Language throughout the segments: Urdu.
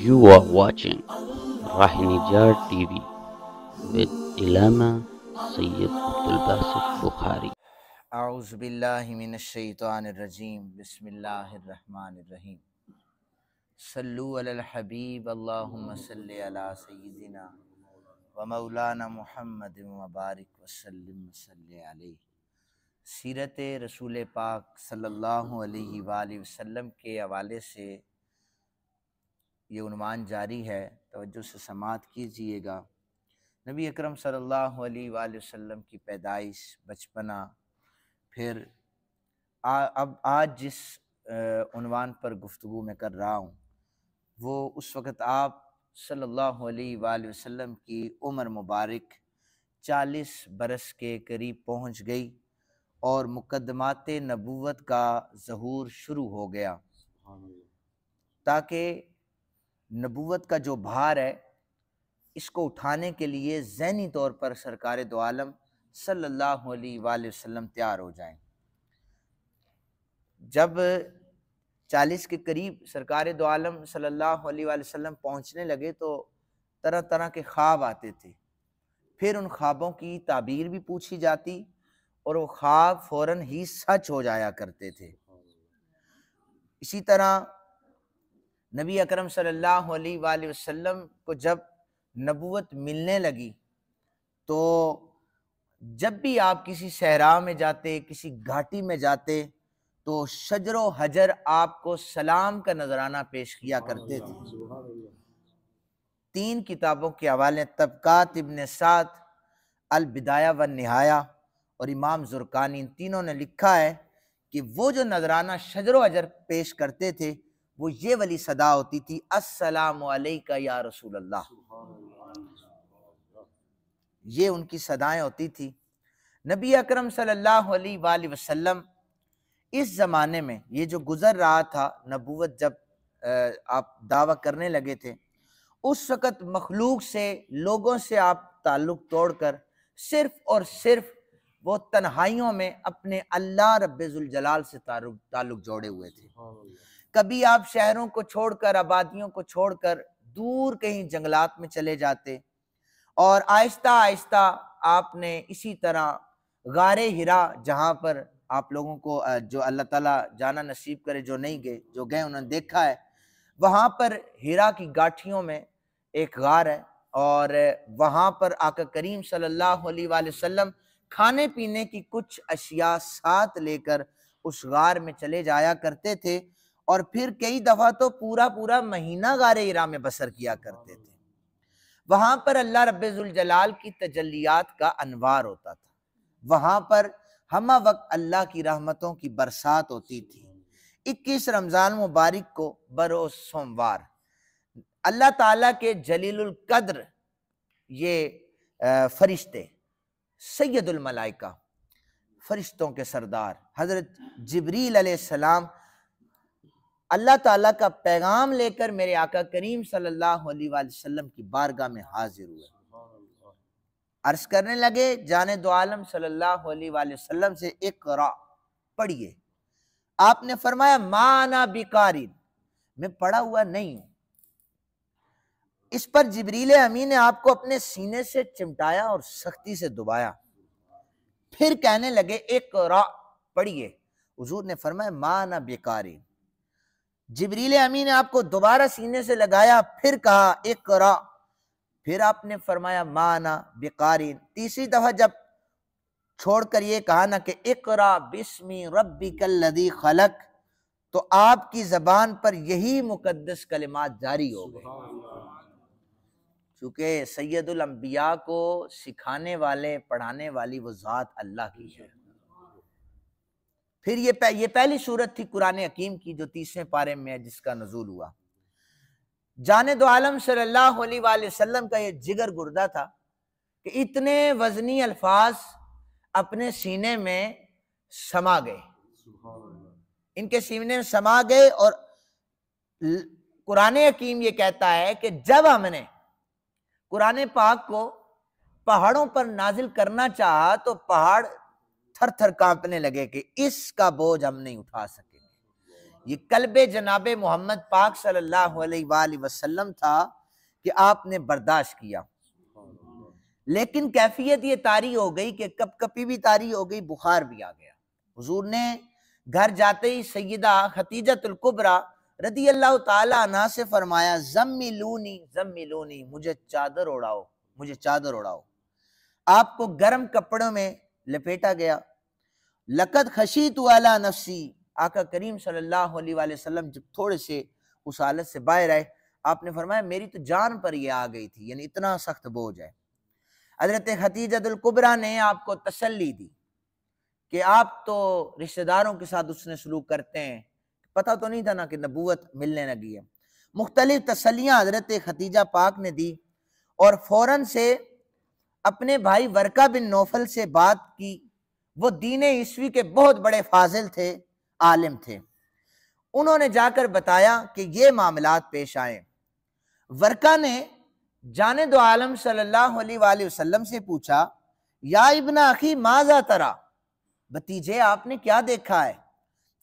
You are watching Rahinijar TV with Ilama Sayyid Abdul Basit Bukhari. اعوذ باللہ من الشیطان الرجیم بسم اللہ الرحمن الرحیم صلو علی الحبیب اللہم صلی علی سیدنا و مولانا محمد مبارک وسلم صلی علیہ۔ سیرت رسول پاک صلی اللہ علیہ وآلہ وسلم کے حوالے سے یہ عنوان جاری ہے، توجہ سے سماعت کیجئے گا۔ نبی اکرم صلی اللہ علیہ وآلہ وسلم کی پیدائش، بچپنا، پھر اب آج جس عنوان پر گفتگو میں کر رہا ہوں وہ اس وقت آپ صلی اللہ علیہ وآلہ وسلم کی عمر مبارک 40 برس کے قریب پہنچ گئی اور مقدمات نبوت کا ظہور شروع ہو گیا، تاکہ نبوت کا جو بھار ہے اس کو اٹھانے کے لیے ذہنی طور پر سرکار دو عالم صلی اللہ علیہ وآلہ وسلم تیار ہو جائیں۔ جب 40 کے قریب سرکار دو عالم صلی اللہ علیہ وآلہ وسلم پہنچنے لگے تو طرح طرح کے خواب آتے تھے، پھر ان خوابوں کی تعبیر بھی پوچھی جاتی اور وہ خواب فوراً ہی سچ ہو جایا کرتے تھے۔ اسی طرح نبی اکرم صلی اللہ علیہ وآلہ وسلم کو جب نبوت ملنے لگی تو جب بھی آپ کسی صحرا میں جاتے، کسی گھاٹی میں جاتے تو شجر و حجر آپ کو سلام کا نذرانہ پیش کیا کرتے تھے۔ 3 کتابوں کے حوالے طبقات ابن سعد، البدایہ والنہایہ اور امام زرقانی، ان تینوں نے لکھا ہے کہ وہ جو نذرانہ شجر و حجر پیش کرتے تھے وہ یہ والی صدا ہوتی تھی، السلام علیکہ یا رسول اللہ۔ یہ ان کی صدائیں ہوتی تھی۔ نبی اکرم صلی اللہ علیہ وآلہ وسلم اس زمانے میں یہ جو گزر رہا تھا، نبوت جب آپ دعویٰ کرنے لگے تھے، اس وقت مخلوق سے، لوگوں سے آپ تعلق توڑ کر صرف اور صرف وہ تنہائیوں میں اپنے اللہ رب ذوالجلال سے تعلق جوڑے ہوئے تھے۔ کبھی آپ شہروں کو چھوڑ کر، آبادیوں کو چھوڑ کر دور کہیں جنگلات میں چلے جاتے، اور آہستہ آہستہ آپ نے اسی طرح غار ہرا، جہاں پر آپ لوگوں کو جو اللہ تعالیٰ جانا نصیب کرے، جو نہیں گئے، جو گئے انہوں نے دیکھا ہے، وہاں پر ہرا کی گاٹھیوں میں ایک غار ہے، اور وہاں پر آقا کریم صلی اللہ علیہ وآلہ وسلم کھانے پینے کی کچھ اشیاء ساتھ لے کر اس غار میں چلے جایا کرتے تھے، اور پھر کئی دفعہ تو پورا مہینہ غار ہرا میں بسر کیا کرتے تھے۔ وہاں پر اللہ رب ذوالجلال کی تجلیات کا انوار ہوتا تھا، وہاں پر ہمہ وقت اللہ کی رحمتوں کی برسات ہوتی تھی۔ 21 رمضان مبارک کو بروز سوموار اللہ تعالیٰ کے جلیل القدر یہ فرشتے، سید الملائکہ، فرشتوں کے سردار حضرت جبریل علیہ السلام اللہ تعالیٰ کا پیغام لے کر میرے آقا کریم صلی اللہ علیہ وآلہ وسلم کی بارگاہ میں حاضر ہوئے۔ عرض کرنے لگے جانے دو عالم صلی اللہ علیہ وآلہ وسلم سے، اقرا، پڑھیے۔ آپ نے فرمایا ما انا بقاری، میں پڑھا ہوا نہیں ہوں۔ اس پر جبریل امین نے آپ کو اپنے سینے سے چمٹایا اور سختی سے دبایا، پھر کہنے لگے اقرا، پڑھیے۔ حضور نے فرمایا ما انا بقاری۔ جبریل امین نے آپ کو دوبارہ سینے سے لگایا، پھر کہا اقرا، پھر آپ نے فرمایا ما انا بقاری۔ تیسری دفعہ جب چھوڑ کر یہ کہا نا کہ اقرا بسم ربک الذی خلق، تو آپ کی زبان پر یہی مقدس کلمات جاری ہو گئے، چونکہ سید الانبیاء کو سکھانے والے، پڑھانے والی وہ ذات اللہ کی ہے۔ پھر یہ پہلی صورت تھی قرآن حکیم کی جو 30ویں پارے میں ہے، جس کا نزول ہوا۔ جانے دو عالم صلی اللہ علیہ وآلہ وسلم کا یہ جگر گردہ تھا کہ اتنے وزنی الفاظ اپنے سینے میں سما گئے، ان کے سینے میں سما گئے، اور قرآن حکیم یہ کہتا ہے کہ جب ہم نے قرآن پاک کو پہاڑوں پر نازل کرنا چاہا تو پہاڑ تھر تھر کانپنے لگے کہ اس کا بوجھ ہم نہیں اٹھا سکیں گے، یہ قلب جناب محمد پاک صلی اللہ علیہ وآلہ وسلم تھا کہ آپ نے برداشت کیا، لیکن کیفیت یہ طاری ہو گئی کہ کپ کپی بھی طاری ہو گئی، بخار بھی آ گیا۔ حضور نے گھر جاتے ہی سیدہ خدیجۃ الکبریٰ رضی اللہ تعالی عنہا سے فرمایا زملونی زملونی، مجھے چادر اڑاؤ، مجھے چادر اڑاؤ۔ آپ کو گرم کپڑوں میں لپیٹا گیا۔ لقد خشیت علی نفسی، آقا کریم صلی اللہ علیہ وآلہ وسلم جب تھوڑے سے اس حالت سے باہر آئے، آپ نے فرمایا میری تو جان پر یہ آ گئی تھی، یعنی اتنا سخت بوجھ ہے۔ حضرت خدیجۃ الکبریٰ نے آپ کو تسلی دی کہ آپ تو رشتہ داروں کے ساتھ اس نے سلوک کرتے ہیں، پتہ تو نہیں تھا نا کہ نبوت ملنے لگی ہے۔ مختلف تسلیاں حضرت خدیجہ پاک نے دی اور فوراً سے اپنے بھائی ورقہ بن نوفل سے بات کی۔ وہ دین عیسوی کے بہت بڑے فاضل تھے، عالم تھے۔ انہوں نے جا کر بتایا کہ یہ معاملات پیش آئے۔ ورقہ نے جانب عالم صلی اللہ علیہ وآلہ وسلم سے پوچھا یا ابن اخی ماذا ترا، بھتیجے آپ نے کیا دیکھا ہے؟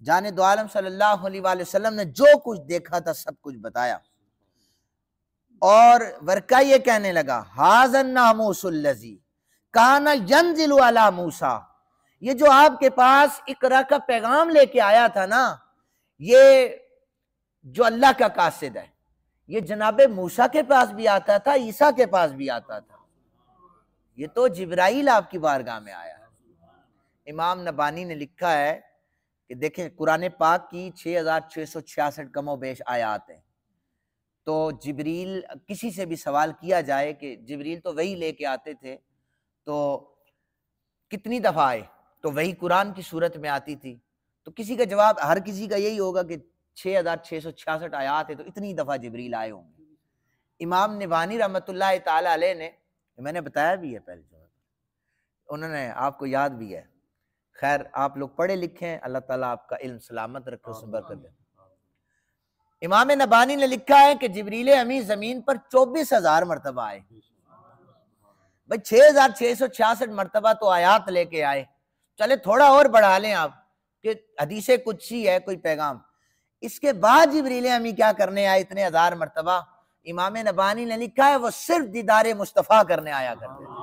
جانب عالم صلی اللہ علیہ وآلہ وسلم نے جو کچھ دیکھا تھا سب کچھ بتایا، اور ورقہ یہ کہنے لگا ھذا الناموس الذی کان ینزل علی موسیٰ، یہ جو آپ کے پاس اقرا کا پیغام لے کے آیا تھا نا، یہ جو اللہ کا قاصد ہے، یہ جناب موسیٰ کے پاس بھی آتا تھا، عیسیٰ کے پاس بھی آتا تھا، یہ تو جبرائیل آپ کی بارگاہ میں آیا ہے۔ امام نبانی نے لکھا ہے کہ دیکھیں قرآن پاک کی 6666 کم و بیش آیات ہیں، تو جبریل کسی سے بھی سوال کیا جائے کہ جبریل تو وہی لے کے آتے تھے تو کتنی دفعہ آئے، تو وہی قرآن کی صورت میں آتی تھی، تو کسی کا جواب ہر کسی کا یہی ہوگا کہ 6666 آیات ہے تو اتنی دفعہ جبریل آئے ہوں گے۔ امام نبانی رحمۃ اللہ تعالی علیہ نے، میں نے بتایا بھی ہے پہلے جو انہوں نے آپ کو یاد بھی ہے، خیر آپ لوگ پڑھے لکھے ہیں، اللہ تعالیٰ آپ کا علم سلامت رکھے، اس میں برکت دے۔ امام نبانی نے لکھا ہے کہ جبریل امی زمین پر 24,000 مرتبہ آئے، بھئی 6666 مرتبہ تو آیات لے کے آئے، چلے تھوڑا اور بڑھا لیں آپ کہ حدیث قدسی ہے کوئی پیغام، اس کے بعد جبریل امی کیا کرنے آئے اتنے 1000 مرتبہ؟ امام نبانی نے لکھا ہے وہ صرف دیدار مصطفیٰ کرنے آیا کرتے تھے۔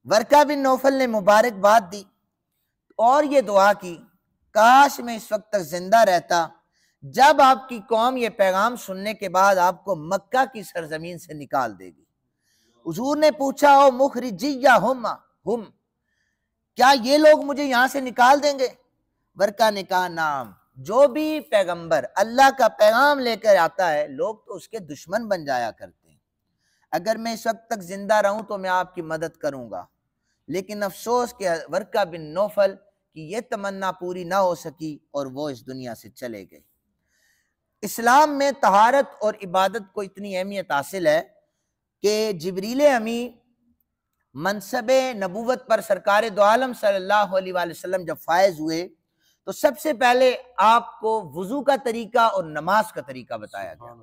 ورقہ بن نوفل نے مبارکباد دی اور یہ دعا کی کاش میں اس وقت تک زندہ رہتا جب آپ کی قوم یہ پیغام سننے کے بعد آپ کو مکہ کی سرزمین سے نکال دے گی۔ حضور نے پوچھا او مخرجیہ ہم، کیا یہ لوگ مجھے یہاں سے نکال دیں گے؟ ورقہ نے کہا نام، جو بھی پیغمبر اللہ کا پیغام لے کر آتا ہے لوگ تو اس کے دشمن بن جایا کرتے ہیں، اگر میں اس وقت تک زندہ رہوں تو میں آپ کی مدد کروں گا، لیکن افسوس کہ ورقہ بن نوفل کی یہ تمنا پوری نہ ہو سکی اور وہ اس دنیا سے چلے گئے۔ اسلام میں طہارت اور عبادت کو اتنی اہمیت حاصل ہے کہ جبریل امی منصب نبوت پر سرکار دو عالم صلی اللہ علیہ وآلہ وسلم جب فائز ہوئے تو سب سے پہلے آپ کو وضو کا طریقہ اور نماز کا طریقہ بتایا گیا۔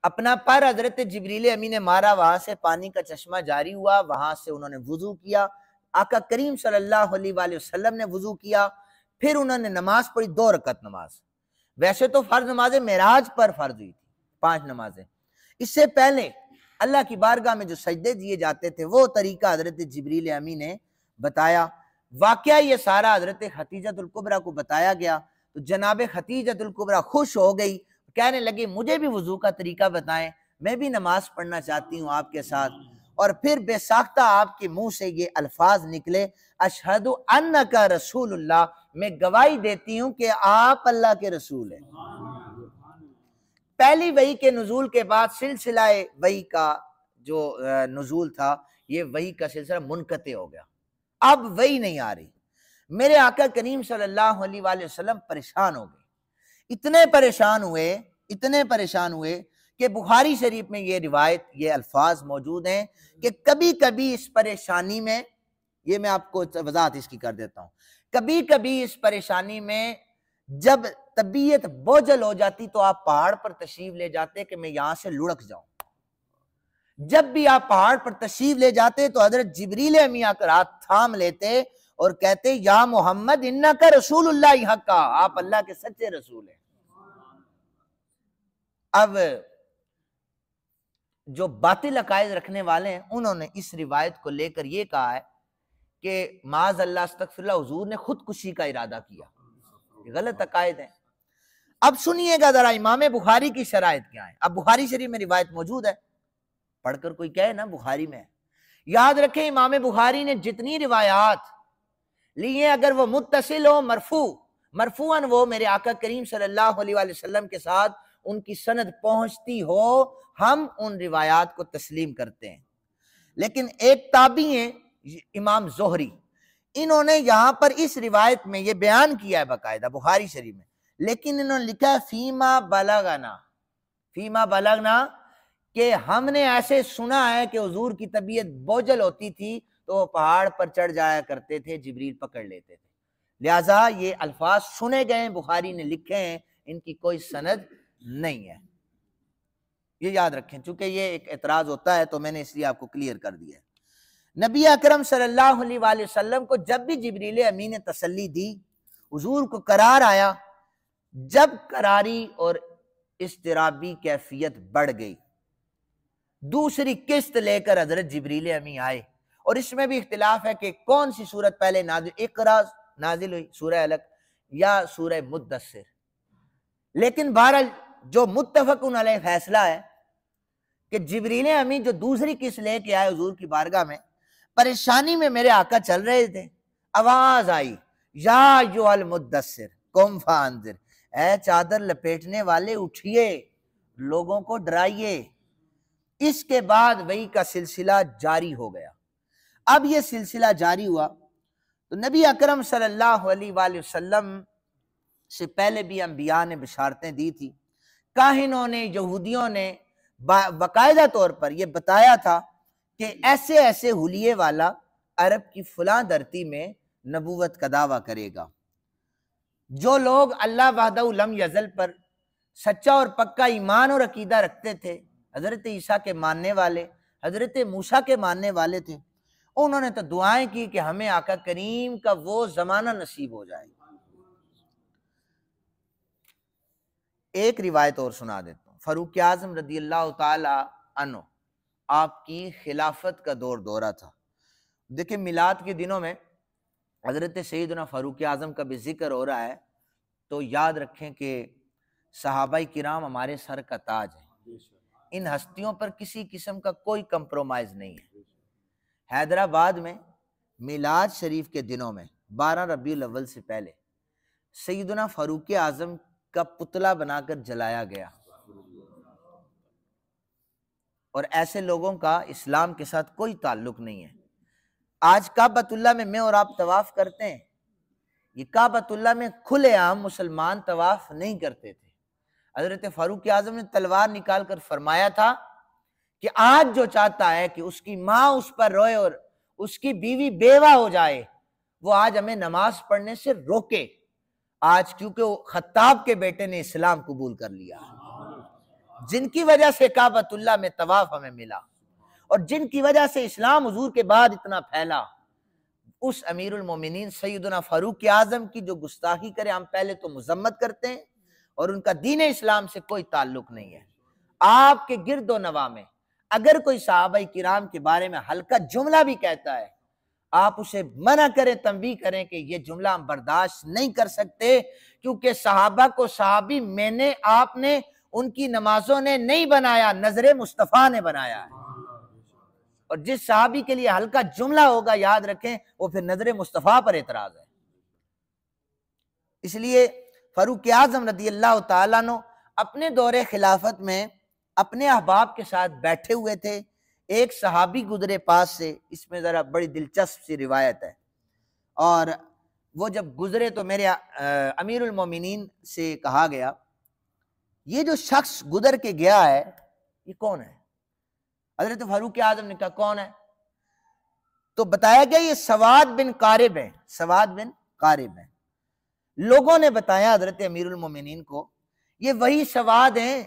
اپنا پر حضرت جبریل امی نے مارا، وہاں سے پانی کا چشمہ جاری ہوا، وہاں سے انہوں نے وضو کیا، آقا کریم صلی اللہ علیہ وآلہ وسلم نے وضو کیا، پھر انہوں نے نماز پڑھی 2 رکعت نماز۔ ویسے تو فرض نمازیں معراج پر فرض ہوئی تھی 5 نمازیں، اس سے پہلے اللہ کی بارگاہ میں جو سجدے دیے جاتے تھے وہ طریقہ حضرت جبریل امی نے بتایا۔ واقعہ یہ سارا حضرت خدیجۃ الکبریٰ کو بتایا گیا تو جناب خدیجۃ الکبریٰ خوش ہو گئی، کہنے لگی مجھے بھی وضو کا طریقہ بتائیں، میں بھی نماز پڑھنا چاہتی ہوں آپ کے ساتھ۔ اور پھر بے ساختہ آپ کے منہ سے یہ الفاظ نکلے اشہد انک رسول اللہ، میں گواہی دیتی ہوں کہ آپ اللہ کے رسول ہیں۔ پہلی وحی کے نزول کے بعد سلسلہ وحی کا جو نزول تھا، یہ وحی کا سلسلہ منقطع ہو گیا، اب وحی نہیں آ رہی۔ میرے آقا کریم صلی اللہ علیہ وآلہ وسلم پریشان ہو گئے، اتنے پریشان ہوئے کہ بخاری شریف میں یہ روایت، یہ الفاظ موجود ہیں کہ کبھی کبھی اس پریشانی میں، یہ میں آپ کو وضاحت اس کی کر دیتا ہوں، کبھی کبھی اس پریشانی میں جب طبیعت بوجھل ہو جاتی تو آپ پہاڑ پر تشریف لے جاتے کہ میں یہاں سے لڑک جاؤں۔ جب بھی آپ پہاڑ پر تشریف لے جاتے تو حضرت جبریل امی آ کر ہاتھ تھام لیتے اور کہتے یا محمد انکا رسول اللہ حقا، آپ اللہ کے سچے رسول ہیں۔ اب جو باطل عقائد رکھنے والے ہیں انہوں نے اس روایت کو لے کر یہ کہا ہے کہ معاذ اللہ استغفر اللہ حضور نے خودکشی کا ارادہ کیا، یہ غلط عقائد ہیں۔ اب سنیے گا ذرا امام بخاری کی شرائط کیا ہے۔ اب بخاری شریف میں روایت موجود ہے، پڑھ کر کوئی کہے نا بخاری میں ہے۔ یاد رکھیں امام بخاری نے جتنی روایات لی ہیں اگر وہ متصل ہو مرفوعاً وہ میرے آقا کریم صلی اللہ علیہ وآلہ وسلم کے ساتھ ان کی سند پہنچتی ہو، ہم ان روایات کو تسلیم کرتے ہیں۔ لیکن ایک تابعی ہیں امام زہری، انہوں نے یہاں پر اس روایت میں یہ بیان کیا ہے باقاعدہ بخاری شریف میں، لیکن انہوں نے لکھا ہے فیما بلغنا کہ ہم نے ایسے سنا ہے کہ حضور کی طبیعت بوجھل ہوتی تھی تو وہ پہاڑ پر چڑھ جایا کرتے تھے، جبریل پکڑ لیتے تھے۔ لہٰذا یہ الفاظ سنے گئے ہیں، بخاری نے لکھے ہیں، ان کی کوئی سند نہیں ہے، یہ یاد رکھیں۔ چونکہ یہ ایک اعتراض ہوتا ہے تو میں نے اس لیے آپ کو کلیئر کر دیا ہے۔ نبی اکرم صلی اللہ علیہ وآلہ وسلم کو جب بھی جبریل امین نے تسلی دی، حضور کو قرار آیا، جب قراری اور اضطرابی کیفیت بڑھ گئی، دوسری قسط لے کر حضرت جبریل امی آئے، اور اس میں بھی اختلاف ہے کہ کون سی صورت پہلے نازل، اقرا نازل ہوئی سورہ علق یا سورہ مدثر، لیکن بہرحال جو متفقن علیہ فیصلہ ہے کہ جبریل امی جو دوسری قسط لے کے آئے حضور کی بارگاہ میں، پریشانی میں میرے آقا چل رہے تھے، آواز آئی یا ایھا المدثر قم فانذر، اے چادر لپیٹنے والے اٹھئے، لوگوں کو ڈرائیے۔ اس کے بعد وحی کا سلسلہ جاری ہو گیا۔ اب یہ سلسلہ جاری ہوا تو نبی اکرم صلی اللہ علیہ وآلہ وسلم سے پہلے بھی انبیاء نے بشارتیں دی تھی، کاہنوں نے، یہودیوں نے باقاعدہ طور پر یہ بتایا تھا کہ ایسے ایسے حلیے والا عرب کی فلاں دھرتی میں نبوت کا دعویٰ کرے گا۔ جو لوگ اللہ وحدہ لم یزل پر سچا اور پکا ایمان اور عقیدہ رکھتے تھے، حضرت عیسیٰ کے ماننے والے، حضرت موسیٰ کے ماننے والے تھے، انہوں نے تو دعائیں کی کہ ہمیں آقا کریم کا وہ زمانہ نصیب ہو جائے۔ ایک روایت اور سنا دیتا ہوں۔ فاروق اعظم رضی اللہ تعالی عنہ، آپ کی خلافت کا دورہ تھا۔ دیکھیں میلاد کے دنوں میں حضرت سیدنا فاروق اعظم کا بھی ذکر ہو رہا ہے، تو یاد رکھیں کہ صحابہ کرام ہمارے سر کا تاج ہیں، ان ہستیوں پر کسی قسم کا کوئی کمپرومائز نہیں ہے۔ حیدرآباد میں میلاد شریف کے دنوں میں 12 ربیع الاول سے پہلے سیدنا فاروق اعظم کا پتلا بنا کر جلایا گیا، اور ایسے لوگوں کا اسلام کے ساتھ کوئی تعلق نہیں ہے۔ آج کعبۃ اللہ میں اور آپ طواف کرتے ہیں، یہ کعبۃ اللہ میں کھلے عام مسلمان طواف نہیں کرتے تھے۔ حضرت فاروق اعظم نے تلوار نکال کر فرمایا تھا کہ آج جو چاہتا ہے کہ اس کی ماں اس پر روئے اور اس کی بیوی بیوہ ہو جائے، وہ آج ہمیں نماز پڑھنے سے روکے، آج کیونکہ وہ خطاب کے بیٹے نے اسلام قبول کر لیا، جن کی وجہ سے کعبۃ اللہ میں طواف ہمیں ملا، اور جن کی وجہ سے اسلام حضور کے بعد اتنا پھیلا۔ اس امیر المومنین سیدنا فاروق اعظم کی جو گستاخی کرے، ہم پہلے تو مذمت کرتے ہیں، اور ان کا دین اسلام سے کوئی تعلق نہیں ہے۔ آپ کے گرد و نواح میں اگر کوئی صحابہ کرام کے بارے میں ہلکا جملہ بھی کہتا ہے، آپ اسے منع کریں، تنبیہ کریں کہ یہ جملہ ہم برداشت نہیں کر سکتے، کیونکہ صحابہ کو صحابی میں نے، آپ نے، ان کی نمازوں نے نہیں بنایا، نظر مصطفیٰ نے بنایا ہے۔ اور جس صحابی کے لیے ہلکا جملہ ہوگا، یاد رکھیں وہ پھر نظر مصطفیٰ پر اعتراض ہے۔ اس لیے فاروق اعظم رضی اللہ تعالیٰ عنہ اپنے دور خلافت میں اپنے احباب کے ساتھ بیٹھے ہوئے تھے، ایک صحابی گزرے پاس سے، اس میں ذرا بڑی دلچسپ سی روایت ہے، اور وہ جب گزرے تو میرے امیر المومنین سے کہا گیا یہ جو شخص گزر کے گیا ہے یہ کون ہے؟ حضرت فاروق اعظم نے کہا کون ہے؟ تو بتایا گیا یہ سواد بن قارب ہے، سواد بن قارب ہے۔ لوگوں نے بتایا حضرت امیر المومنین کو یہ وہی سواد ہیں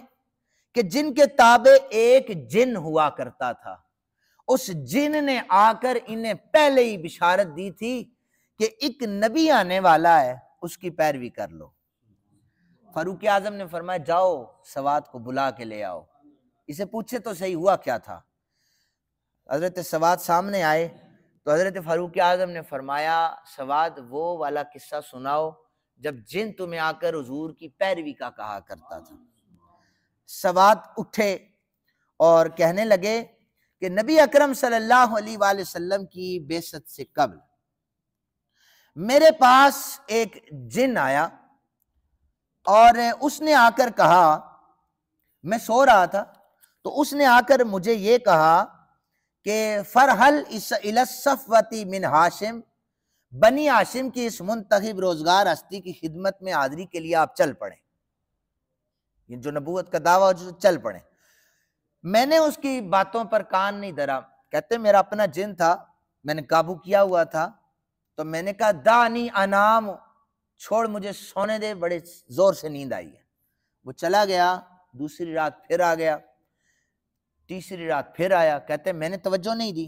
کہ جن کے تابع ایک جن ہوا کرتا تھا، اس جن نے آ کر انہیں پہلے ہی بشارت دی تھی کہ ایک نبی آنے والا ہے، اس کی پیروی کر لو۔ فاروق اعظم نے فرمایا جاؤ سواد کو بلا کے لے آؤ، اسے پوچھے تو صحیح ہوا کیا تھا۔ حضرت سواد سامنے آئے تو حضرت فاروق اعظم نے فرمایا سواد وہ والا قصہ سناؤ جب جن تمہیں آ کر حضور کی پیروی کا کہا کرتا تھا۔ سواد اٹھے اور کہنے لگے کہ نبی اکرم صلی اللہ علیہ وآلہ وسلم کی بعثت سے قبل میرے پاس ایک جن آیا اور اس نے آ کر کہا، میں سو رہا تھا تو اس نے آ کر مجھے یہ کہا کہ فرحل الی الصفوۃ من ہاشم، بنی ہاشم کی اس منتخب روزگار ہستی کی خدمت میں حاضری کے لیے آپ چل پڑیں، یہ جو نبوت کا دعویٰ جو چل پڑیں۔ میں نے اس کی باتوں پر کان نہیں دھرا، کہتے میرا اپنا جن تھا، میں نے قابو کیا ہوا تھا، تو میں نے کہا دانی انام، چھوڑ مجھے سونے دے، بڑے زور سے نیند آئی ہے۔ وہ چلا گیا، دوسری رات پھر آ گیا، تیسری رات پھر آیا، کہتے میں نے توجہ نہیں دی۔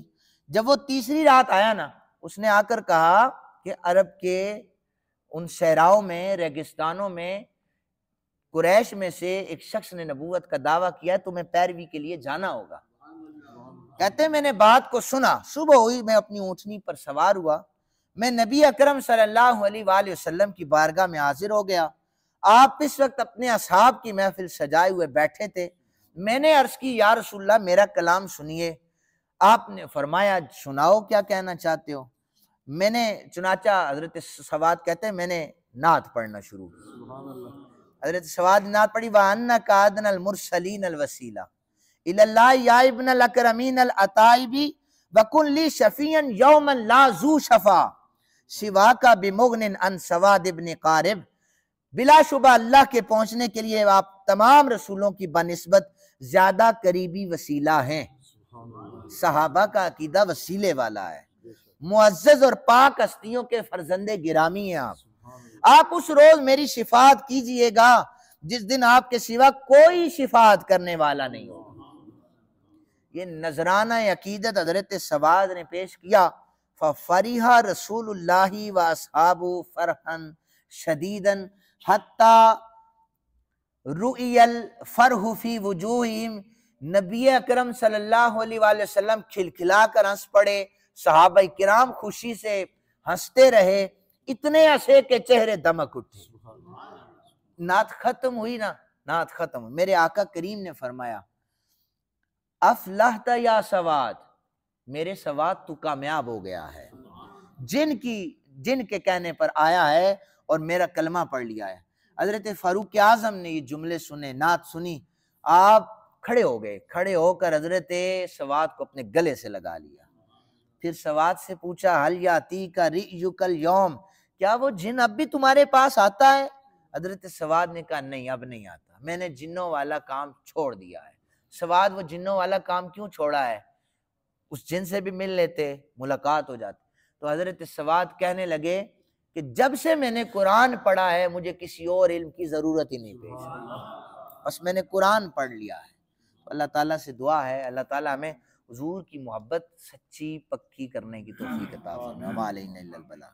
جب وہ تیسری رات آیا نا، اس نے آ کر کہا کہ عرب کے ان صحراؤں میں، ریگستانوں میں قریش میں سے ایک شخص نے نبوت کا دعویٰ کیا، تمہیں پیروی کے لیے جانا ہوگا۔ کہتے میں نے بات کو سنا، صبح ہوئی، میں اپنی اونٹنی پر سوار ہوا، میں نبی اکرم صلی اللہ علیہ وآلہ وسلم کی بارگاہ میں حاضر ہو گیا۔ آپ اس وقت اپنے اصحاب کی محفل سجائے ہوئے بیٹھے تھے۔ میں نے عرض کی یا رسول اللہ میرا کلام سنیے۔ آپ نے فرمایا سناؤ کیا کہنا چاہتے ہو۔ میں نے چنانچہ حضرت سواد کہتے ہیں میں نے نعت پڑھنا شروع کی۔ حضرت سواد نے نعت پڑھی وَأَنَّكَ أَدْنَى الْمُرْسَلِينَ الْوَسِيلَةَ إِلَى اللَّهِ يَا ابْنَ الْأَكْرَمِينَ الْأَطَائِبِ وَكُنْ لِي شَفِيًّا يَوْمًا لَا ذُو شَفَا سِوَاكَ بِمُغْنٍ عَنْ سَوَادِ ابْنِ قَارِبٍ۔ بلا شبہ اللہ کے پہنچنے کے لیے آپ تمام رسولوں کی بنسبت زیادہ قریبی وسیلہ ہیں۔ صحابہ کا عقیدہ وسیلے والا ہے، معزز اور پاک ہستیوں کے فرزند گرامی ہیں آپ اس روز میری شفاعت کیجئے گا جس دن آپ کے سوا کوئی شفاعت کرنے والا نہیں ہوگا۔ یہ نذرانہ عقیدت حضرت سواد نے پیش کیا۔ فَفَرِحَ رسول اللہ وَأَصْحَابُهُ فَرْحًا شَدِيدًا حَتَّى رُؤِيَ الْفَرْحُ فِي وُجُوهِهِمْ۔ نبی اکرم صلی اللہ علیہ وآلہ وسلم کھلکھلا کر ہنس پڑے، صحابہ کرام خوشی سے ہنستے رہے، اتنے ہنسے کہ چہرے دمک اٹھے۔ نعت ختم ہوئی نا، نعت ختم ہوئی، میرے آقا کریم نے فرمایا افلحت یا سواد، میرے سواد تو کامیاب ہو گیا ہے، جن کے کہنے پر آیا ہے اور میرا کلمہ پڑھ لیا ہے۔ حضرت فاروق اعظم نے یہ جملے سنے، نعت سنی، آپ کھڑے ہو گئے، کھڑے ہو کر حضرت سواد کو اپنے گلے سے لگا لیا۔ پھر سواد سے پوچھا حل یاتیک رئیک الیوم، کیا وہ جن اب بھی تمہارے پاس آتا ہے؟ حضرت سواد نے کہا نہیں اب نہیں آتا، میں نے جنوں والا کام چھوڑ دیا ہے۔ سواد وہ جنوں والا کام کیوں چھوڑا ہے؟ اس جن سے بھی مل لیتے، ملاقات ہو جاتی۔ تو حضرت سواد کہنے لگے کہ جب سے میں نے قرآن پڑھا ہے مجھے کسی اور علم کی ضرورت ہی نہیں پیش آئی، بس میں نے قرآن پڑھ لیا ہے۔ اللہ تعالیٰ سے دعا ہے اللہ تعالیٰ ہمیں حضور کی محبت سچی پکی کرنے کی توفیق عطا فرمائے۔ وما علینا الا البلاغ۔